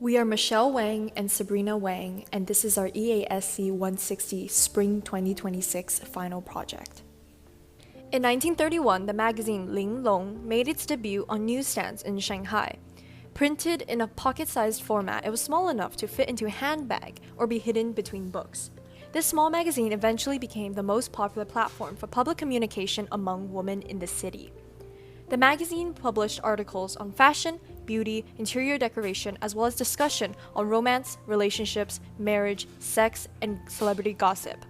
We are Michelle Wang and Sabrina Wang, and this is our EASC160-Spring 2026 final project. In 1931, the magazine Linglong made its debut on newsstands in Shanghai. Printed in a pocket-sized format, it was small enough to fit into a handbag or be hidden between books. This small magazine eventually became the most popular platform for public communication among women in the city. The magazine published articles on fashion, beauty, interior decoration, as well as discussion on romance, relationships, marriage, sex, and celebrity gossip.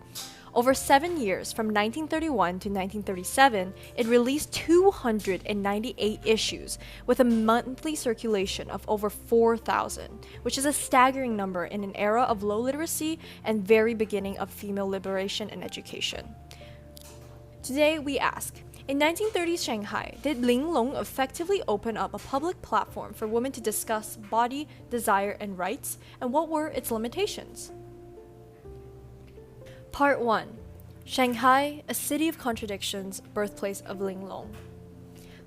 Over 7 years, from 1931 to 1937, it released 298 issues with a monthly circulation of over 4,000, which is a staggering number in an era of low literacy and very beginning of female liberation and education. Today, we ask, in 1930s Shanghai, did Linglong effectively open up a public platform for women to discuss body, desire, and rights, and what were its limitations? Part 1. Shanghai, a city of contradictions, birthplace of Linglong.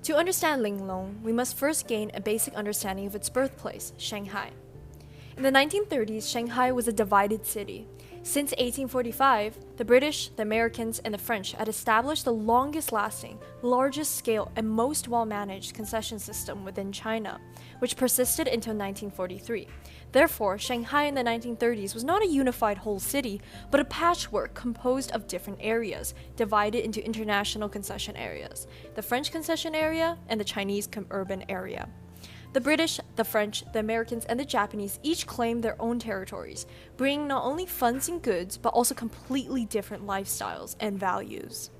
To understand Linglong, we must first gain a basic understanding of its birthplace, Shanghai. In the 1930s, Shanghai was a divided city. Since 1845, the British, the Americans, and the French had established the longest-lasting, largest-scale, and most well-managed concession system within China, which persisted until 1943. Therefore, Shanghai in the 1930s was not a unified whole city, but a patchwork composed of different areas, divided into international concession areas, the French concession area, and the Chinese urban area. The British, the French, the Americans, and the Japanese each claimed their own territories, bringing not only funds and goods, but also completely different lifestyles and values.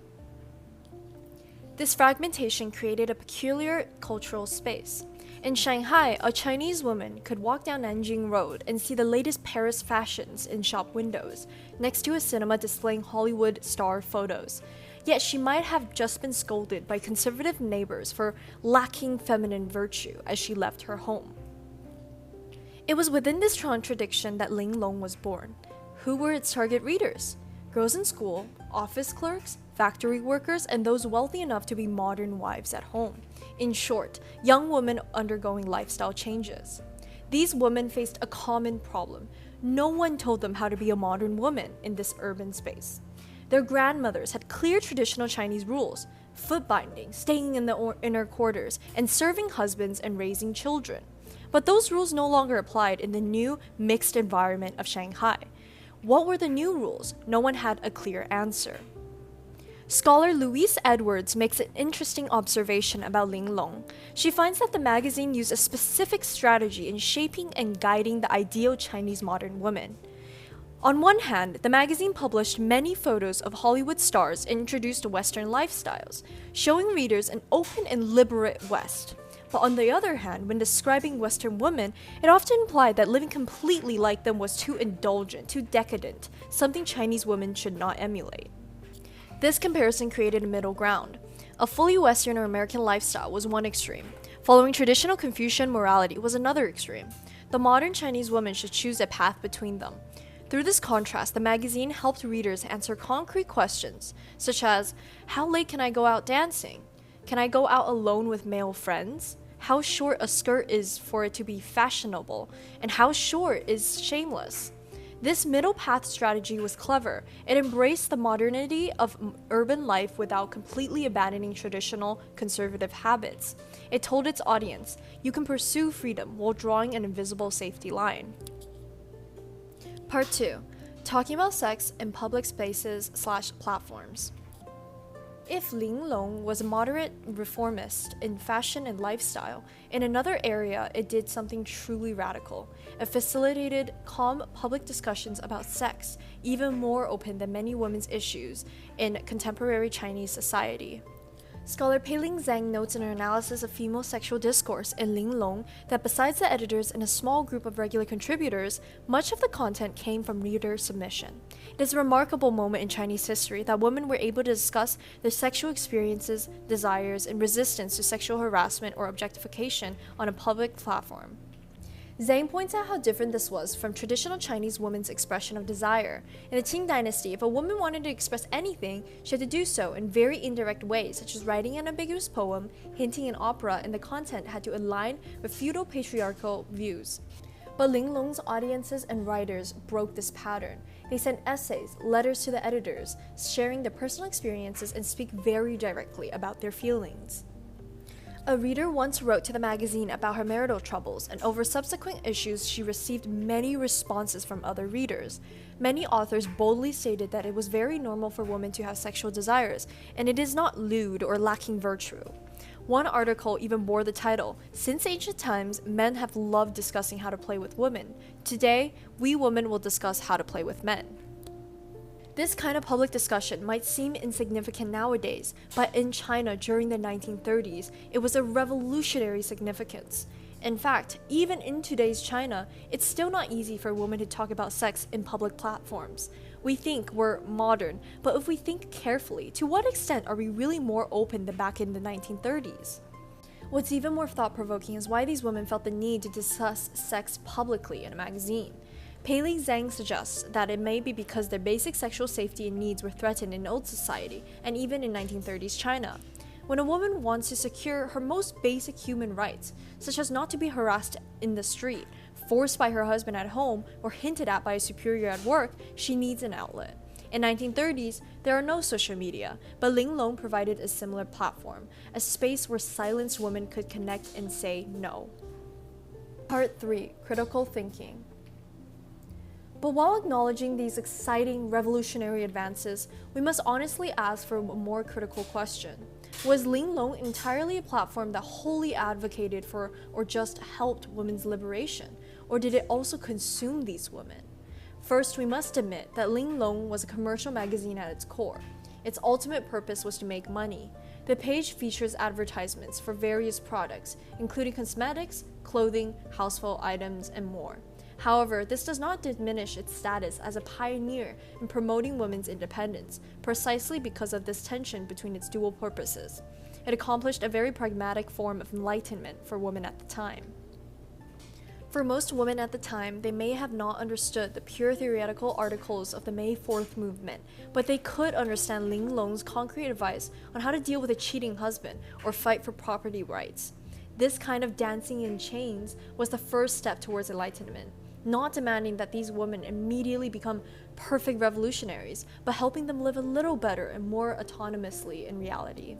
This fragmentation created a peculiar cultural space. In Shanghai, a Chinese woman could walk down Nanjing Road and see the latest Paris fashions in shop windows, next to a cinema displaying Hollywood star photos. Yet she might have just been scolded by conservative neighbors for lacking feminine virtue as she left her home. It was within this contradiction that Linglong was born. Who were its target readers? Girls in school, office clerks, factory workers, and those wealthy enough to be modern wives at home. In short, young women undergoing lifestyle changes. These women faced a common problem. No one told them how to be a modern woman in this urban space. Their grandmothers had clear traditional Chinese rules: foot binding, staying in the inner quarters, and serving husbands and raising children. But those rules no longer applied in the new, mixed environment of Shanghai. What were the new rules? No one had a clear answer. Scholar Louise Edwards makes an interesting observation about Linglong. She finds that the magazine used a specific strategy in shaping and guiding the ideal Chinese modern woman. On one hand, the magazine published many photos of Hollywood stars and introduced Western lifestyles, showing readers an open and liberate West. But on the other hand, when describing Western women, it often implied that living completely like them was too indulgent, too decadent, something Chinese women should not emulate. This comparison created a middle ground. A fully Western or American lifestyle was one extreme. Following traditional Confucian morality was another extreme. The modern Chinese woman should choose a path between them. Through this contrast, the magazine helped readers answer concrete questions, such as, how late can I go out dancing? Can I go out alone with male friends? How short a skirt is for it to be fashionable? And how short is shameless? This middle path strategy was clever. It embraced the modernity of urban life without completely abandoning traditional conservative habits. It told its audience, you can pursue freedom while drawing an invisible safety line. Part 2. Talking about sex in public spaces/platforms. If Linglong was a moderate reformist in fashion and lifestyle, in another area it did something truly radical. It facilitated calm public discussions about sex, even more open than many women's issues in contemporary Chinese society. Scholar Peilin Zhang notes in her analysis of female sexual discourse in Linglong that besides the editors and a small group of regular contributors, much of the content came from reader submission. It is a remarkable moment in Chinese history that women were able to discuss their sexual experiences, desires, and resistance to sexual harassment or objectification on a public platform. Zhang points out how different this was from traditional Chinese women's expression of desire. In the Qing dynasty, if a woman wanted to express anything, she had to do so in very indirect ways, such as writing an ambiguous poem, hinting an opera, and the content had to align with feudal patriarchal views. But Linglong's audiences and writers broke this pattern. They sent essays, letters to the editors, sharing their personal experiences and speak very directly about their feelings. A reader once wrote to the magazine about her marital troubles, and over subsequent issues she received many responses from other readers. Many authors boldly stated that it was very normal for women to have sexual desires, and it is not lewd or lacking virtue. One article even bore the title, "Since ancient times, men have loved discussing how to play with women. Today, we women will discuss how to play with men." This kind of public discussion might seem insignificant nowadays, but in China during the 1930s, it was a revolutionary significance. In fact, even in today's China, it's still not easy for women to talk about sex in public platforms. We think we're modern, but if we think carefully, to what extent are we really more open than back in the 1930s? What's even more thought-provoking is why these women felt the need to discuss sex publicly in a magazine. Peilin Zhang suggests that it may be because their basic sexual safety and needs were threatened in old society, and even in 1930s China. When a woman wants to secure her most basic human rights, such as not to be harassed in the street, forced by her husband at home, or hinted at by a superior at work, she needs an outlet. In 1930s, there are no social media, but Linglong provided a similar platform, a space where silenced women could connect and say no. Part 3. Critical Thinking. But while acknowledging these exciting, revolutionary advances, we must honestly ask for a more critical question. Was Linglong entirely a platform that wholly advocated for or just helped women's liberation? Or did it also consume these women? First, we must admit that Linglong was a commercial magazine at its core. Its ultimate purpose was to make money. The page features advertisements for various products, including cosmetics, clothing, household items, and more. However, this does not diminish its status as a pioneer in promoting women's independence, precisely because of this tension between its dual purposes. It accomplished a very pragmatic form of enlightenment for women at the time. For most women at the time, they may have not understood the pure theoretical articles of the May 4th movement, but they could understand Linglong's concrete advice on how to deal with a cheating husband or fight for property rights. This kind of dancing in chains was the first step towards enlightenment, not demanding that these women immediately become perfect revolutionaries, but helping them live a little better and more autonomously in reality.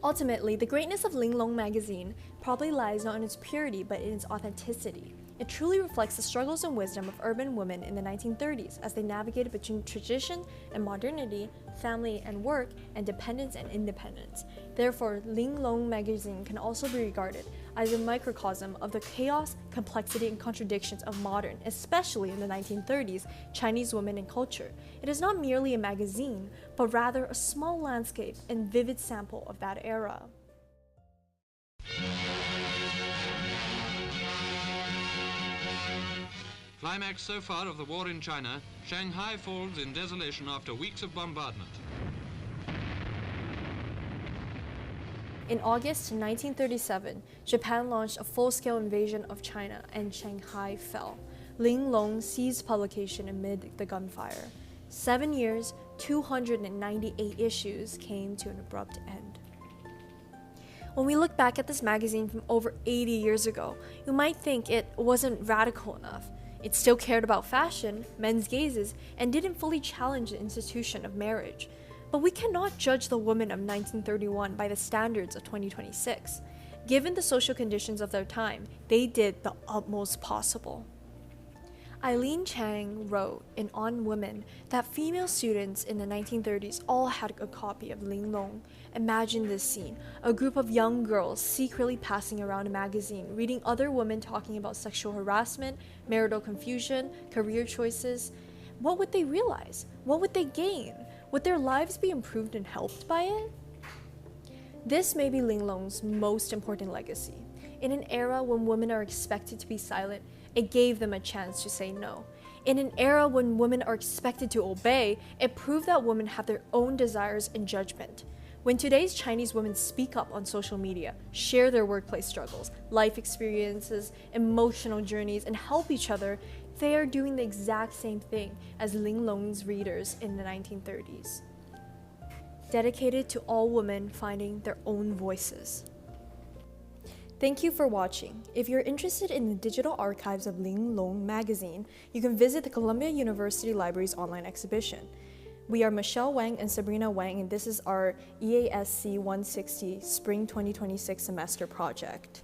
Ultimately, the greatness of Linglong magazine probably lies not in its purity, but in its authenticity. It truly reflects the struggles and wisdom of urban women in the 1930s as they navigated between tradition and modernity, family and work, and dependence and independence. Therefore, Linglong magazine can also be regarded as a microcosm of the chaos, complexity, and contradictions of modern, especially in the 1930s, Chinese women and culture. It is not merely a magazine, but rather a small landscape and vivid sample of that era. Climax so far of the war in China, Shanghai falls in desolation after weeks of bombardment. In August 1937, Japan launched a full-scale invasion of China and Shanghai fell. Linglong ceased publication amid the gunfire. 7 years, 298 issues came to an abrupt end. When we look back at this magazine from over 80 years ago, you might think it wasn't radical enough. It still cared about fashion, men's gazes, and didn't fully challenge the institution of marriage. But we cannot judge the women of 1931 by the standards of 2026. Given the social conditions of their time, they did the utmost possible. Eileen Chang wrote in On Women that female students in the 1930s all had a copy of Linglong. Imagine this scene, a group of young girls secretly passing around a magazine, reading other women talking about sexual harassment, marital confusion, career choices. What would they realize? What would they gain? Would their lives be improved and helped by it? This may be Linglong's most important legacy. In an era when women are expected to be silent, it gave them a chance to say no. In an era when women are expected to obey, it proved that women have their own desires and judgment. When today's Chinese women speak up on social media, share their workplace struggles, life experiences, emotional journeys, and help each other, they are doing the exact same thing as Linglong's readers in the 1930s. Dedicated to all women finding their own voices. Thank you for watching. If you're interested in the digital archives of Linglong magazine, you can visit the Columbia University Library's online exhibition. We are Michelle Wang and Sabrina Wang, and this is our EASC160 Spring 2026 semester project.